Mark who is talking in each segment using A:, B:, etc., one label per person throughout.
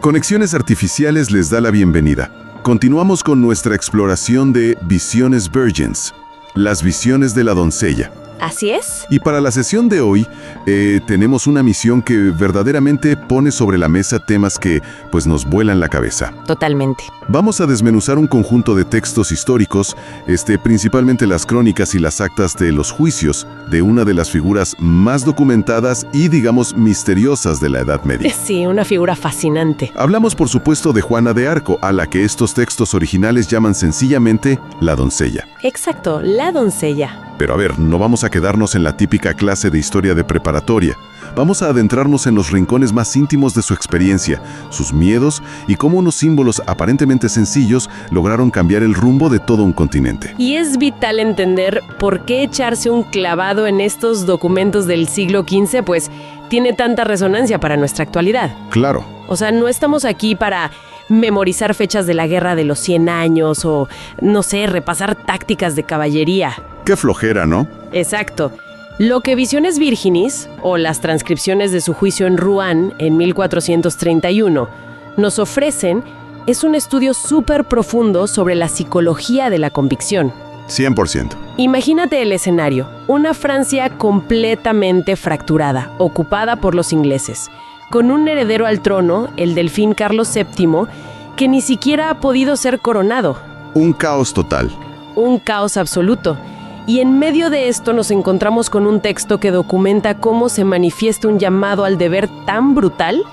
A: Conexiones Artificiales les da la bienvenida. Continuamos con nuestra exploración de Visiones Virgins, las visiones de la doncella.
B: Así es.
A: Y para la sesión de hoy, tenemos una misión que verdaderamente pone sobre la mesa temas que, pues, nos vuelan la cabeza.
B: Totalmente.
A: Vamos a desmenuzar un conjunto de textos históricos, principalmente las crónicas y las actas de los juicios de una de las figuras más documentadas y, digamos, misteriosas de la Edad Media.
B: Sí, una figura fascinante.
A: Hablamos, por supuesto, de Juana de Arco, a la que estos textos originales llaman sencillamente la doncella.
B: Exacto, la doncella.
A: Pero a ver, no vamos a quedarnos en la típica clase de historia de preparatoria. Vamos a adentrarnos en los rincones más íntimos de su experiencia, sus miedos y cómo unos símbolos aparentemente sencillos lograron cambiar el rumbo de todo un continente.
B: Y es vital entender por qué echarse un clavado en estos documentos del siglo XV, pues tiene tanta resonancia para nuestra actualidad.
A: Claro.
B: O sea, no estamos aquí para memorizar fechas de la Guerra de los 100 años o, no sé, repasar tácticas de caballería.
A: Qué flojera, ¿no?
B: Exacto. Lo que Visiones Virginis, o las transcripciones de su juicio en Rouen en 1431, nos ofrecen es un estudio súper profundo sobre la psicología de la convicción.
A: 100%.
B: Imagínate el escenario, una Francia completamente fracturada, ocupada por los ingleses, con un heredero al trono, el delfín Carlos VII, que ni siquiera ha podido ser coronado.
A: Un caos total.
B: Un caos absoluto. Y en medio de esto nos encontramos con un texto que documenta cómo se manifiesta un llamado al deber tan brutal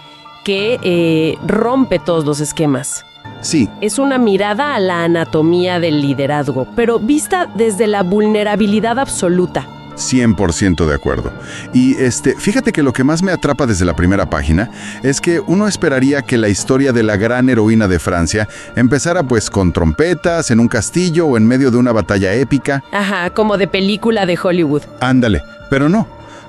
B: que rompe todos los esquemas.
A: Sí.
B: Es una mirada a la anatomía del liderazgo, pero vista desde la vulnerabilidad absoluta.
A: 100% de acuerdo. Y fíjate que lo que más me atrapa desde la primera página es que uno esperaría que la historia de la gran heroína de Francia empezara pues con trompetas, en un castillo o en medio de una batalla épica.
B: Ajá, como de película de Hollywood.
A: Ándale, pero no.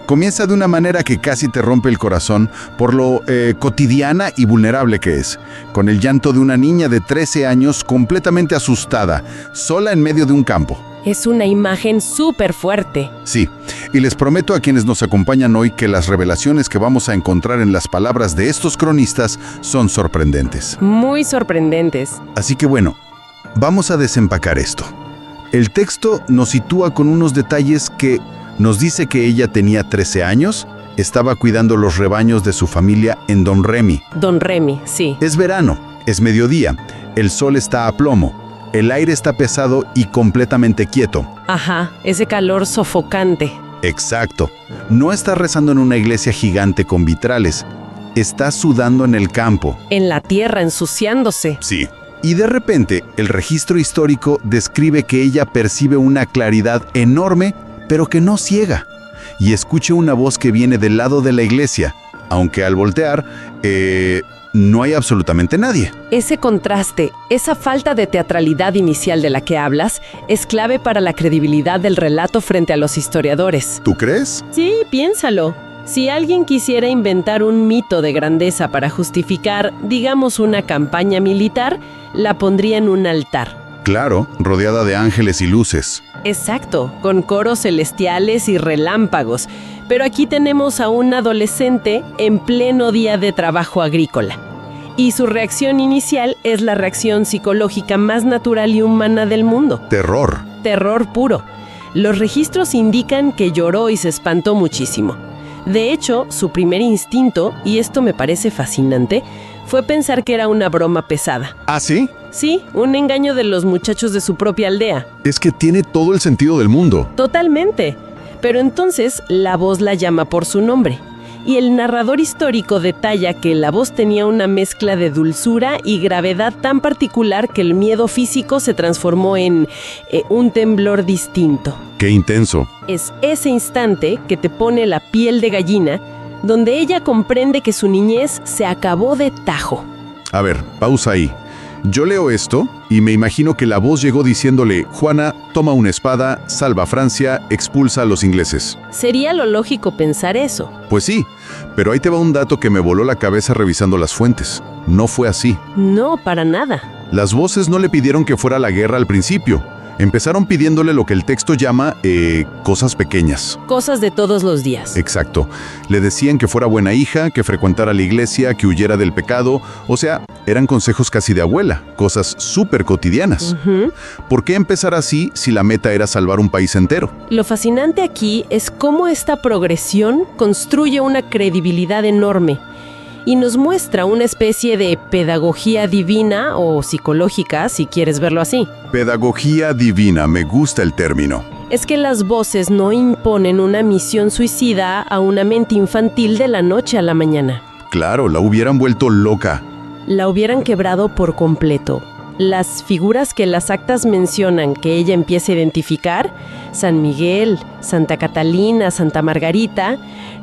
A: Comienza de una manera que casi te rompe el corazón por lo cotidiana y vulnerable que es, con el llanto de una niña de 13 años completamente asustada, sola en medio de un campo.
B: Es una imagen súper fuerte.
A: Sí, y les prometo a quienes nos acompañan hoy que las revelaciones que vamos a encontrar en las palabras de estos cronistas son sorprendentes.
B: Muy sorprendentes.
A: Así que bueno, vamos a desempacar esto. El texto nos sitúa con unos detalles que nos dice que ella tenía 13 años, estaba cuidando los rebaños de su familia en Domremy.
B: Domremy, sí.
A: Es verano, es mediodía, el sol está a plomo. El aire está pesado y completamente quieto.
B: Ajá, ese calor sofocante.
A: Exacto. No está rezando en una iglesia gigante con vitrales. Está sudando en el campo.
B: En la tierra, ensuciándose.
A: Sí. Y de repente, el registro histórico describe que ella percibe una claridad enorme, pero que no ciega. Y escucha una voz que viene del lado de la iglesia, aunque al voltear, no hay absolutamente nadie.
B: Ese contraste, esa falta de teatralidad inicial de la que hablas, es clave para la credibilidad del relato frente a los historiadores.
A: ¿Tú crees?
B: Sí, piénsalo. Si alguien quisiera inventar un mito de grandeza para justificar, digamos, una campaña militar, la pondría en un altar.
A: Claro, rodeada de ángeles y luces.
B: Exacto, con coros celestiales y relámpagos. Pero aquí tenemos a un adolescente en pleno día de trabajo agrícola. Y su reacción inicial es la reacción psicológica más natural y humana del mundo.
A: Terror.
B: Terror puro. Los registros indican que lloró y se espantó muchísimo. De hecho, su primer instinto, y esto me parece fascinante, fue pensar que era una broma pesada.
A: ¿Ah, sí?
B: Sí, un engaño de los muchachos de su propia aldea.
A: Es que tiene todo el sentido del mundo.
B: Totalmente. Pero entonces la voz la llama por su nombre. Y el narrador histórico detalla que la voz tenía una mezcla de dulzura y gravedad tan particular que el miedo físico se transformó en un temblor distinto.
A: ¡Qué intenso!
B: Es ese instante que te pone la piel de gallina, donde ella comprende que su niñez se acabó de tajo.
A: A ver, pausa ahí. Yo leo esto y me imagino que la voz llegó diciéndole: Juana, toma una espada, salva a Francia, expulsa a los ingleses.
B: Sería lo lógico pensar eso.
A: Pues sí, pero ahí te va un dato que me voló la cabeza revisando las fuentes. No fue así.
B: No, para nada.
A: Las voces no le pidieron que fuera a la guerra al principio. Empezaron pidiéndole lo que el texto llama cosas pequeñas.
B: Cosas de todos los días.
A: Exacto. Le decían que fuera buena hija, que frecuentara la iglesia, que huyera del pecado. O sea, eran consejos casi de abuela, cosas súper cotidianas. ¿Por qué empezar así si la meta era salvar un país entero?
B: Lo fascinante aquí es cómo esta progresión construye una credibilidad enorme y nos muestra una especie de pedagogía divina o psicológica, si quieres verlo así.
A: Pedagogía divina, me gusta el término.
B: Es que las voces no imponen una misión suicida a una mente infantil de la noche a la mañana.
A: Claro, la hubieran vuelto loca.
B: La hubieran quebrado por completo. Las figuras que las actas mencionan que ella empieza a identificar, San Miguel, Santa Catalina, Santa Margarita,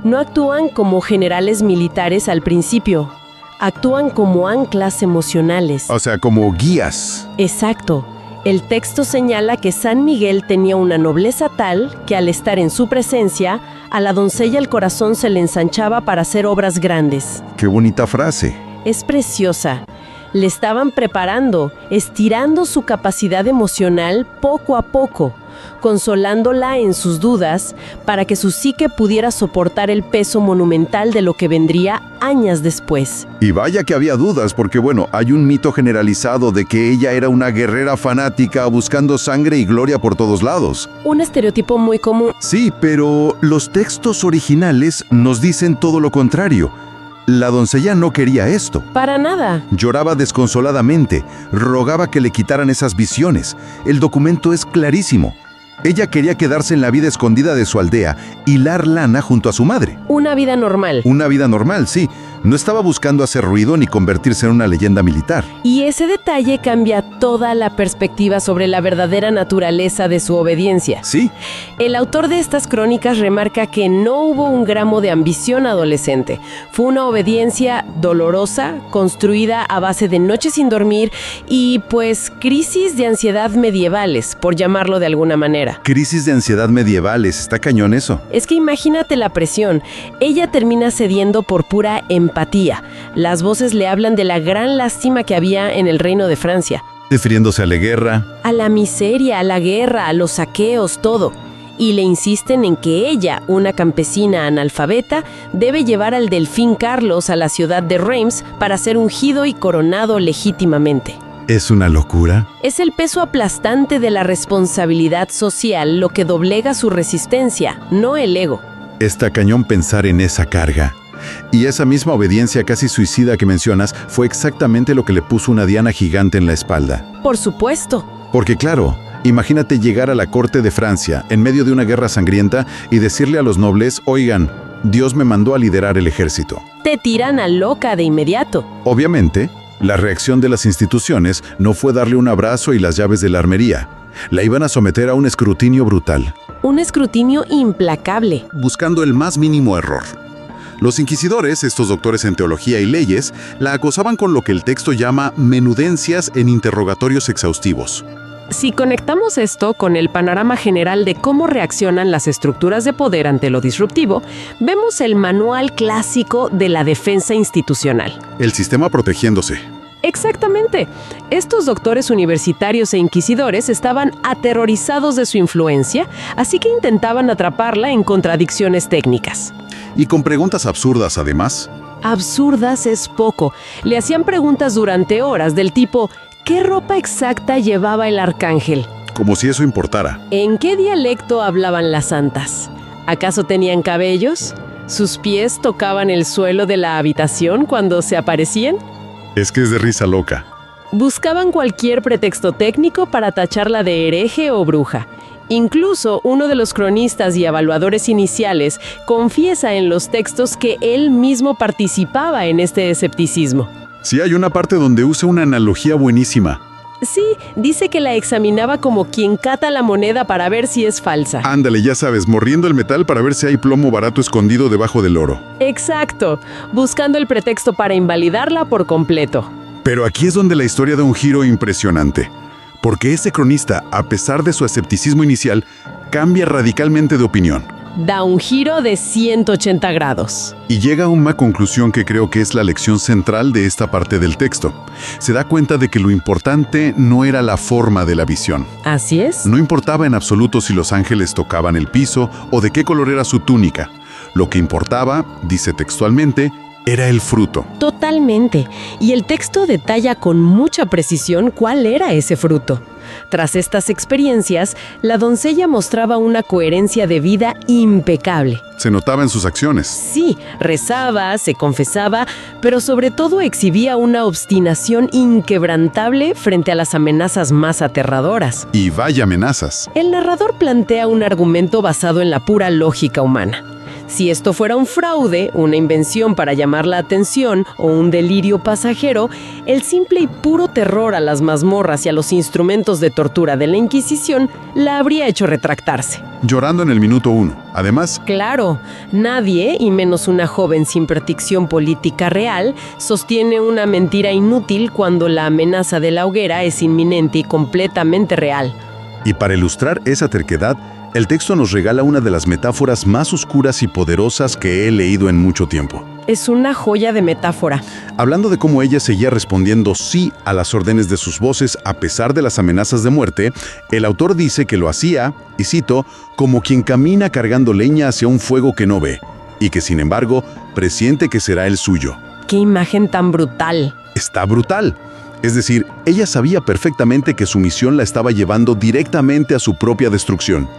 B: no actúan como generales militares al principio, actúan como anclas emocionales.
A: O sea, como guías.
B: Exacto. El texto señala que San Miguel tenía una nobleza tal que al estar en su presencia, a la doncella el corazón se le ensanchaba para hacer obras grandes.
A: Qué bonita frase.
B: Es preciosa. Le estaban preparando, estirando su capacidad emocional poco a poco, consolándola en sus dudas para que su psique pudiera soportar el peso monumental de lo que vendría años después.
A: Y vaya que había dudas, porque bueno, hay un mito generalizado de que ella era una guerrera fanática buscando sangre y gloria por todos lados.
B: Un estereotipo muy común.
A: Sí, pero los textos originales nos dicen todo lo contrario. La doncella no quería esto.
B: Para nada.
A: Lloraba desconsoladamente, rogaba que le quitaran esas visiones. El documento es clarísimo. Ella quería quedarse en la vida escondida de su aldea, hilar lana junto a su madre.
B: Una vida normal.
A: Una vida normal, sí. No estaba buscando hacer ruido ni convertirse en una leyenda militar.
B: Y ese detalle cambia toda la perspectiva sobre la verdadera naturaleza de su obediencia.
A: Sí.
B: El autor de estas crónicas remarca que no hubo un gramo de ambición adolescente. Fue una obediencia dolorosa, construida a base de noches sin dormir y, pues, crisis de ansiedad medievales, por llamarlo de alguna manera.
A: Crisis de ansiedad medievales, está cañón eso.
B: Es que imagínate la presión. Ella termina cediendo por pura empatía. Las voces le hablan de la gran lástima que había en el reino de Francia.
A: Refiriéndose a la guerra.
B: A la miseria, a la guerra, a los saqueos, todo. Y le insisten en que ella, una campesina analfabeta, debe llevar al delfín Carlos a la ciudad de Reims para ser ungido y coronado legítimamente.
A: ¿Es una locura?
B: Es el peso aplastante de la responsabilidad social lo que doblega su resistencia, no el ego.
A: Está cañón pensar en esa carga. Y esa misma obediencia casi suicida que mencionas fue exactamente lo que le puso una diana gigante en la espalda.
B: Por supuesto.
A: Porque claro, imagínate llegar a la corte de Francia en medio de una guerra sangrienta y decirle a los nobles, oigan, Dios me mandó a liderar el ejército.
B: Te tiran a loca de inmediato.
A: Obviamente, la reacción de las instituciones no fue darle un abrazo y las llaves de la armería. La iban a someter a un escrutinio brutal.
B: Un escrutinio implacable.
A: Buscando el más mínimo error. Los inquisidores, estos doctores en teología y leyes, la acosaban con lo que el texto llama menudencias en interrogatorios exhaustivos.
B: Si conectamos esto con el panorama general de cómo reaccionan las estructuras de poder ante lo disruptivo, vemos el manual clásico de la defensa institucional.
A: El sistema protegiéndose.
B: Exactamente. Estos doctores universitarios e inquisidores estaban aterrorizados de su influencia, así que intentaban atraparla en contradicciones técnicas.
A: Y con preguntas absurdas, además.
B: Absurdas es poco. Le hacían preguntas durante horas del tipo, ¿qué ropa exacta llevaba el arcángel?
A: Como si eso importara.
B: ¿En qué dialecto hablaban las santas? ¿Acaso tenían cabellos? ¿Sus pies tocaban el suelo de la habitación cuando se aparecían?
A: Es que es de risa loca.
B: Buscaban cualquier pretexto técnico para tacharla de hereje o bruja. Incluso uno de los cronistas y evaluadores iniciales confiesa en los textos que él mismo participaba en este escepticismo.
A: Sí, hay una parte donde usa una analogía buenísima.
B: Sí, dice que la examinaba como quien cata la moneda para ver si es falsa.
A: Ándale, ya sabes, mordiendo el metal para ver si hay plomo barato escondido debajo del oro.
B: Exacto, buscando el pretexto para invalidarla por completo.
A: Pero aquí es donde la historia da un giro impresionante. Porque ese cronista, a pesar de su escepticismo inicial, cambia radicalmente de opinión.
B: da un giro de 180 grados.
A: Y llega a una conclusión que creo que es la lección central de esta parte del texto. Se da cuenta de que lo importante no era la forma de la visión.
B: Así es.
A: No importaba en absoluto si los ángeles tocaban el piso o de qué color era su túnica. Lo que importaba, dice textualmente, era el fruto.
B: Totalmente. Y el texto detalla con mucha precisión cuál era ese fruto. Tras estas experiencias, la doncella mostraba una coherencia de vida impecable.
A: Se notaba en sus acciones.
B: Sí, rezaba, se confesaba, pero sobre todo exhibía una obstinación inquebrantable frente a las amenazas más aterradoras.
A: Y vaya amenazas.
B: El narrador plantea un argumento basado en la pura lógica humana. Si esto fuera un fraude, una invención para llamar la atención o un delirio pasajero, el simple y puro terror a las mazmorras y a los instrumentos de tortura de la Inquisición la habría hecho retractarse.
A: Llorando en el minuto 1. Además,
B: claro, nadie, y menos una joven sin protección política real, sostiene una mentira inútil cuando la amenaza de la hoguera es inminente y completamente real.
A: y para ilustrar esa terquedad, el texto nos regala una de las metáforas más oscuras y poderosas que he leído en mucho tiempo.
B: Es una joya de metáfora.
A: Hablando de cómo ella seguía respondiendo sí a las órdenes de sus voces a pesar de las amenazas de muerte, el autor dice que lo hacía, y cito, como quien camina cargando leña hacia un fuego que no ve, y que sin embargo presiente que será el suyo.
B: ¡Qué imagen tan brutal!
A: Está brutal. Es decir, ella sabía perfectamente que su misión la estaba llevando directamente a su propia destrucción.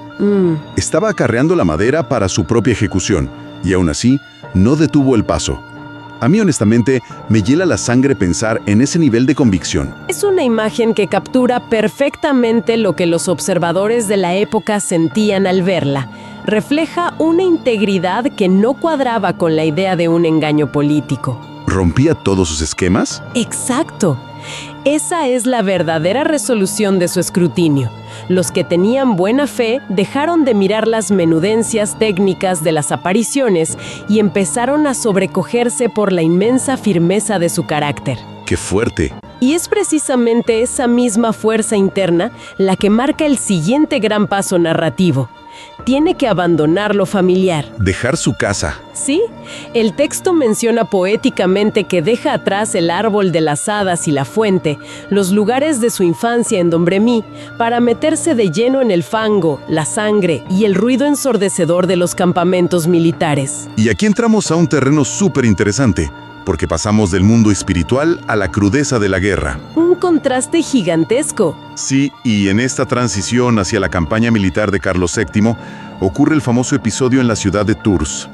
A: Estaba acarreando la madera para su propia ejecución, y aún así, no detuvo el paso. A mí, honestamente, me hiela la sangre pensar en ese nivel de convicción.
B: Es una imagen que captura perfectamente lo que los observadores de la época sentían al verla. Refleja una integridad que no cuadraba con la idea de un engaño político.
A: ¿Rompía todos sus esquemas?
B: ¡Exacto! Esa es la verdadera resolución de su escrutinio. Los que tenían buena fe dejaron de mirar las menudencias técnicas de las apariciones y empezaron a sobrecogerse por la inmensa firmeza de su carácter.
A: ¡Qué fuerte!
B: Y es precisamente esa misma fuerza interna la que marca el siguiente gran paso narrativo. Tiene que abandonar lo familiar.
A: Dejar su casa.
B: Sí, el texto menciona poéticamente que deja atrás el árbol de las hadas y la fuente, los lugares de su infancia en Domremy, para meterse de lleno en el fango, la sangre y el ruido ensordecedor de los campamentos militares.
A: Y aquí entramos a un terreno súper interesante, porque pasamos del mundo espiritual a la crudeza de la guerra.
B: Un contraste gigantesco.
A: Sí, y en esta transición hacia la campaña militar de Carlos VII, ocurre el famoso episodio en la ciudad de Tours.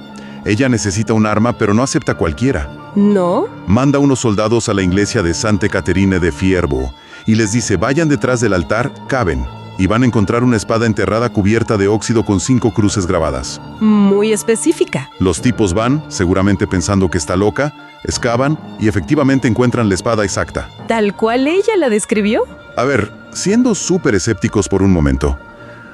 A: Ella necesita un arma, pero no acepta cualquiera.
B: ¿No?
A: Manda unos soldados a la iglesia de Santa Caterine de Fierbo y les dice, vayan detrás del altar, caben, y van a encontrar una espada enterrada cubierta de óxido con 5 cruces grabadas.
B: Muy específica.
A: Los tipos van, seguramente pensando que está loca, excavan y efectivamente encuentran la espada exacta.
B: ¿Tal cual ella la describió?
A: A ver, siendo súper escépticos por un momento,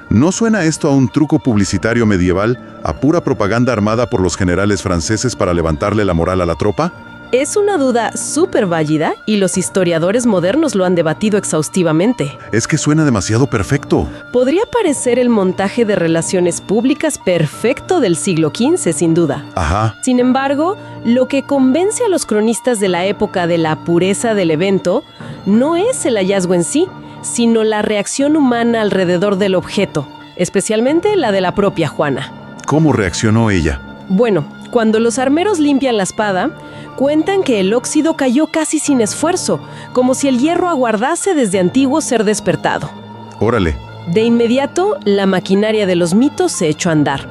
A: ¿no suena esto a un truco publicitario medieval, a pura propaganda armada por los generales franceses para levantarle la moral a la tropa?
B: Es una duda súper válida y los historiadores modernos lo han debatido exhaustivamente.
A: Es que suena demasiado perfecto.
B: Podría parecer el montaje de relaciones públicas perfecto del siglo XV, sin duda.
A: Ajá.
B: Sin embargo, lo que convence a los cronistas de la época de la pureza del evento no es el hallazgo en sí, sino la reacción humana alrededor del objeto, especialmente la de la propia Juana.
A: ¿Cómo reaccionó ella?
B: Bueno, cuando los armeros limpian la espada, cuentan que el óxido cayó casi sin esfuerzo, como si el hierro aguardase desde antiguo ser despertado.
A: Órale.
B: De inmediato, la maquinaria de los mitos se echó a andar.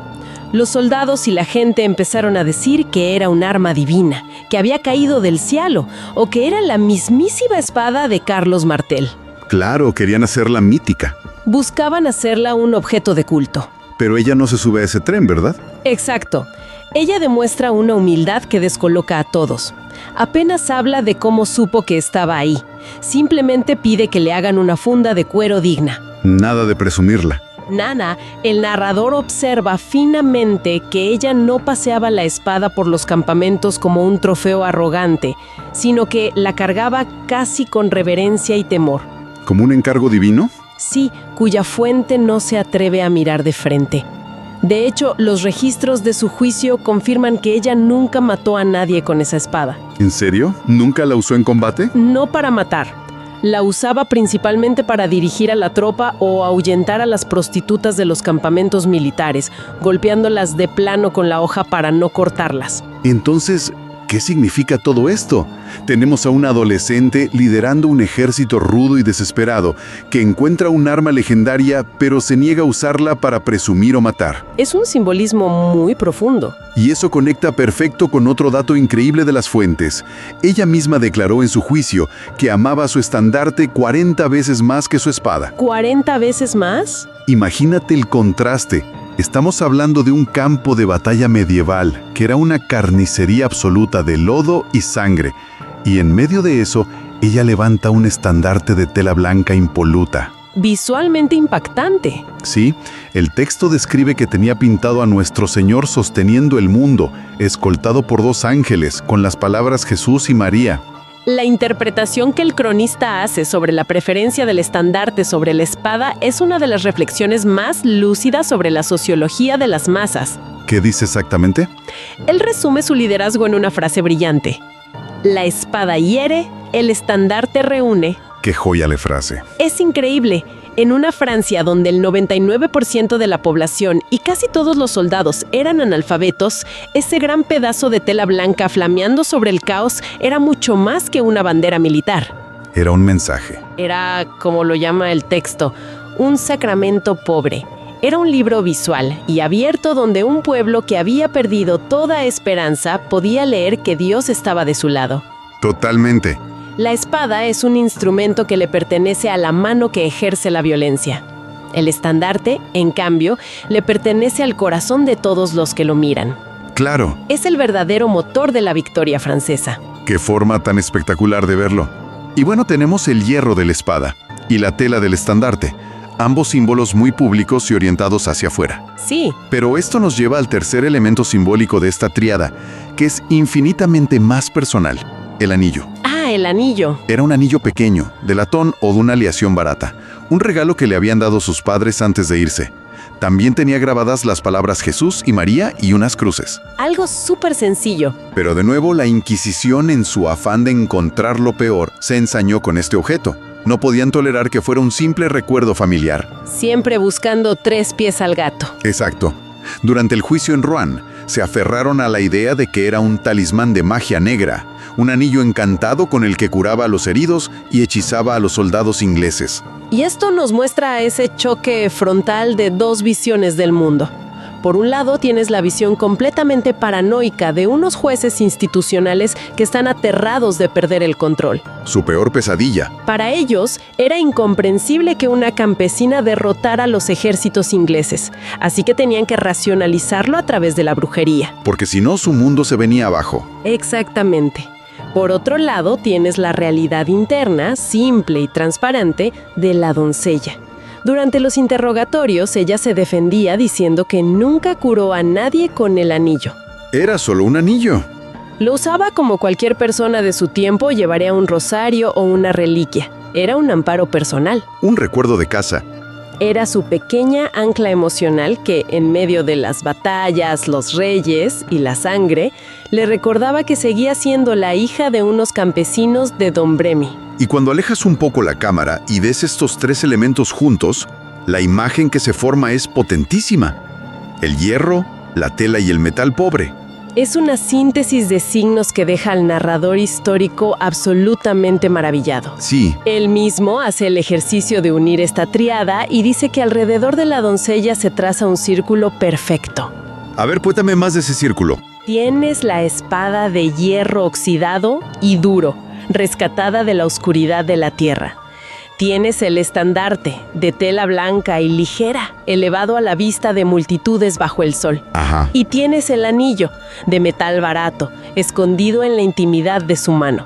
B: Los soldados y la gente empezaron a decir que era un arma divina, que había caído del cielo, o que era la mismísima espada de Carlos Martel.
A: Claro, querían hacerla mítica.
B: Buscaban hacerla un objeto de culto.
A: Pero ella no se sube a ese tren, ¿verdad?
B: Exacto. Ella demuestra una humildad que descoloca a todos. Apenas habla de cómo supo que estaba ahí. Simplemente pide que le hagan una funda de cuero digna.
A: Nada de presumirla.
B: Nana, el narrador observa finamente que ella no paseaba la espada por los campamentos como un trofeo arrogante, sino que la cargaba casi con reverencia y temor.
A: ¿Como un encargo divino?
B: Sí, cuya fuente no se atreve a mirar de frente. De hecho, los registros de su juicio confirman que ella nunca mató a nadie con esa espada.
A: ¿En serio? ¿Nunca la usó en combate?
B: No para matar. La usaba principalmente para dirigir a la tropa o ahuyentar a las prostitutas de los campamentos militares, golpeándolas de plano con la hoja para no cortarlas.
A: Entonces, ¿qué significa todo esto? Tenemos a un adolescente liderando un ejército rudo y desesperado que encuentra un arma legendaria pero se niega a usarla para presumir o matar.
B: Es un simbolismo muy profundo.
A: Y eso conecta perfecto con otro dato increíble de las fuentes. Ella misma declaró en su juicio que amaba su estandarte 40 veces más que su espada.
B: ¿40 veces más?
A: Imagínate el contraste. Estamos hablando de un campo de batalla medieval, que era una carnicería absoluta de lodo y sangre, y en medio de eso, ella levanta un estandarte de tela blanca impoluta.
B: Visualmente impactante.
A: Sí, el texto describe que tenía pintado a nuestro Señor sosteniendo el mundo, escoltado por 2 ángeles, con las palabras Jesús y María.
B: La interpretación que el cronista hace sobre la preferencia del estandarte sobre la espada es una de las reflexiones más lúcidas sobre la sociología de las masas.
A: ¿Qué dice exactamente?
B: Él resume su liderazgo en una frase brillante. La espada hiere, el estandarte reúne.
A: ¡Qué joya de frase!
B: Es increíble. En una Francia donde el 99% de la población y casi todos los soldados eran analfabetos, ese gran pedazo de tela blanca flameando sobre el caos era mucho más que una bandera militar.
A: Era un mensaje.
B: Era, como lo llama el texto, un sacramento pobre. Era un libro visual y abierto donde un pueblo que había perdido toda esperanza podía leer que Dios estaba de su lado.
A: Totalmente.
B: La espada es un instrumento que le pertenece a la mano que ejerce la violencia. El estandarte, en cambio, le pertenece al corazón de todos los que lo miran.
A: Claro.
B: Es el verdadero motor de la victoria francesa.
A: ¡Qué forma tan espectacular de verlo! Y bueno, tenemos el hierro de la espada y la tela del estandarte, ambos símbolos muy públicos y orientados hacia afuera.
B: Sí.
A: Pero esto nos lleva al tercer elemento simbólico de esta tríada, que es infinitamente más personal, el anillo.
B: El anillo.
A: Era un anillo pequeño, de latón o de una aleación barata, un regalo que le habían dado sus padres antes de irse. También tenía grabadas las palabras Jesús y María y unas cruces.
B: Algo súper sencillo.
A: Pero de nuevo la Inquisición, en su afán de encontrar lo peor, se ensañó con este objeto. No podían tolerar que fuera un simple recuerdo familiar.
B: Siempre buscando 3 pies al gato.
A: Exacto. Durante el juicio en Rouen, se aferraron a la idea de que era un talismán de magia negra, un anillo encantado con el que curaba a los heridos y hechizaba a los soldados ingleses.
B: Y esto nos muestra ese choque frontal de 2 visiones del mundo. Por un lado, tienes la visión completamente paranoica de unos jueces institucionales que están aterrados de perder el control.
A: Su peor pesadilla.
B: Para ellos, era incomprensible que una campesina derrotara a los ejércitos ingleses, así que tenían que racionalizarlo a través de la brujería.
A: Porque si no, su mundo se venía abajo.
B: Exactamente. Por otro lado, tienes la realidad interna, simple y transparente, de la doncella. Durante los interrogatorios, ella se defendía diciendo que nunca curó a nadie con el anillo.
A: Era solo un anillo.
B: Lo usaba como cualquier persona de su tiempo llevaría un rosario o una reliquia. Era un amparo personal.
A: Un recuerdo de casa.
B: Era su pequeña ancla emocional que, en medio de las batallas, los reyes y la sangre, le recordaba que seguía siendo la hija de unos campesinos de Dombremy.
A: Y cuando alejas un poco la cámara y ves estos 3 elementos juntos, la imagen que se forma es potentísima. El hierro, la tela y el metal pobre.
B: Es una síntesis de signos que deja al narrador histórico absolutamente maravillado.
A: Sí.
B: Él mismo hace el ejercicio de unir esta tríada y dice que alrededor de la doncella se traza un círculo perfecto.
A: A ver, cuéntame más de ese círculo.
B: Tienes la espada de hierro oxidado y duro, rescatada de la oscuridad de la tierra. Tienes el estandarte, de tela blanca y ligera, elevado a la vista de multitudes bajo el sol.
A: Ajá.
B: Y tienes el anillo, de metal barato, escondido en la intimidad de su mano.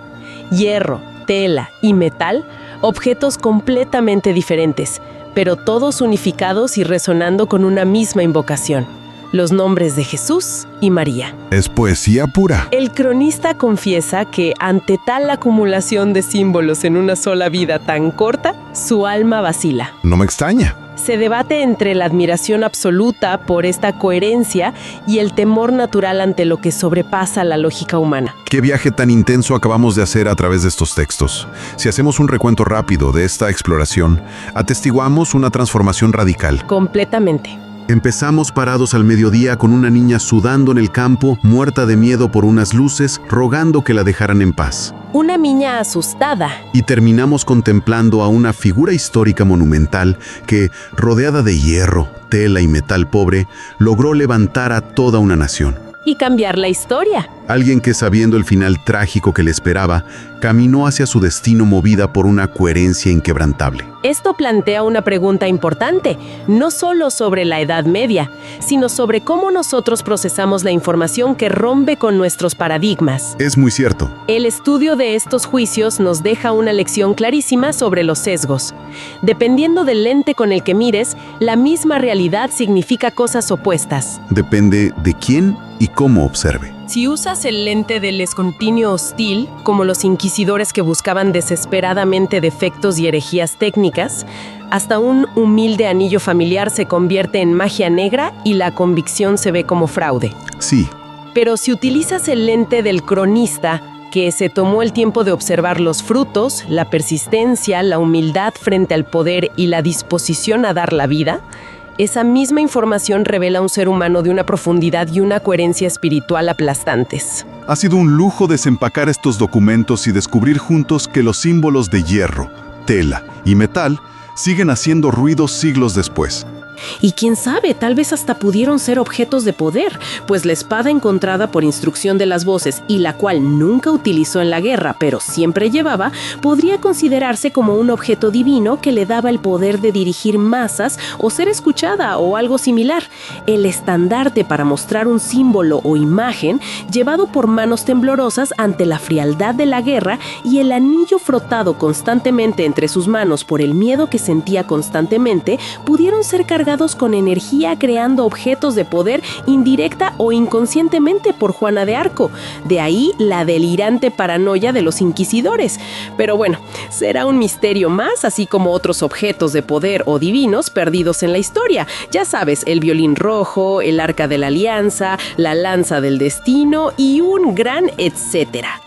B: Hierro, tela y metal, objetos completamente diferentes, pero todos unificados y resonando con una misma invocación: los nombres de Jesús y María.
A: Es poesía pura.
B: El cronista confiesa que ante tal acumulación de símbolos en una sola vida tan corta, su alma vacila.
A: No me extraña.
B: Se debate entre la admiración absoluta por esta coherencia y el temor natural ante lo que sobrepasa la lógica humana.
A: ¿Qué viaje tan intenso acabamos de hacer a través de estos textos? Si hacemos un recuento rápido de esta exploración, atestiguamos una transformación radical.
B: Completamente.
A: Empezamos parados al mediodía con una niña sudando en el campo, muerta de miedo por unas luces, rogando que la dejaran en paz.
B: Una niña asustada.
A: Y terminamos contemplando a una figura histórica monumental que, rodeada de hierro, tela y metal pobre, logró levantar a toda una nación.
B: Y cambiar la historia.
A: Alguien que, sabiendo el final trágico que le esperaba, caminó hacia su destino movida por una coherencia inquebrantable.
B: Esto plantea una pregunta importante, no solo sobre la Edad Media, sino sobre cómo nosotros procesamos la información que rompe con nuestros paradigmas.
A: Es muy cierto.
B: El estudio de estos juicios nos deja una lección clarísima sobre los sesgos. Dependiendo del lente con el que mires, la misma realidad significa cosas opuestas.
A: Depende de quién y cómo observe.
B: Si usas el lente del escrutinio hostil, como los inquisidores que buscaban desesperadamente defectos y herejías técnicas, hasta un humilde anillo familiar se convierte en magia negra y la convicción se ve como fraude.
A: Sí.
B: Pero si utilizas el lente del cronista, que se tomó el tiempo de observar los frutos, la persistencia, la humildad frente al poder y la disposición a dar la vida, esa misma información revela un ser humano de una profundidad y una coherencia espiritual aplastantes.
C: Ha sido un lujo desempacar estos documentos y descubrir juntos que los símbolos de hierro, tela y metal siguen haciendo ruido siglos después.
B: Y quién sabe, tal vez hasta pudieron ser objetos de poder, pues la espada encontrada por instrucción de las voces y la cual nunca utilizó en la guerra, pero siempre llevaba, podría considerarse como un objeto divino que le daba el poder de dirigir masas o ser escuchada o algo similar. El estandarte para mostrar un símbolo o imagen llevado por manos temblorosas ante la frialdad de la guerra y el anillo frotado constantemente entre sus manos por el miedo que sentía constantemente, pudieron ser cargados con energía creando objetos de poder indirecta o inconscientemente por Juana de Arco. De ahí la delirante paranoia de los inquisidores. Pero bueno, será un misterio más, así como otros objetos de poder o divinos perdidos en la historia. Ya sabes, el violín rojo, el arca de la alianza, la lanza del destino y un gran etcétera.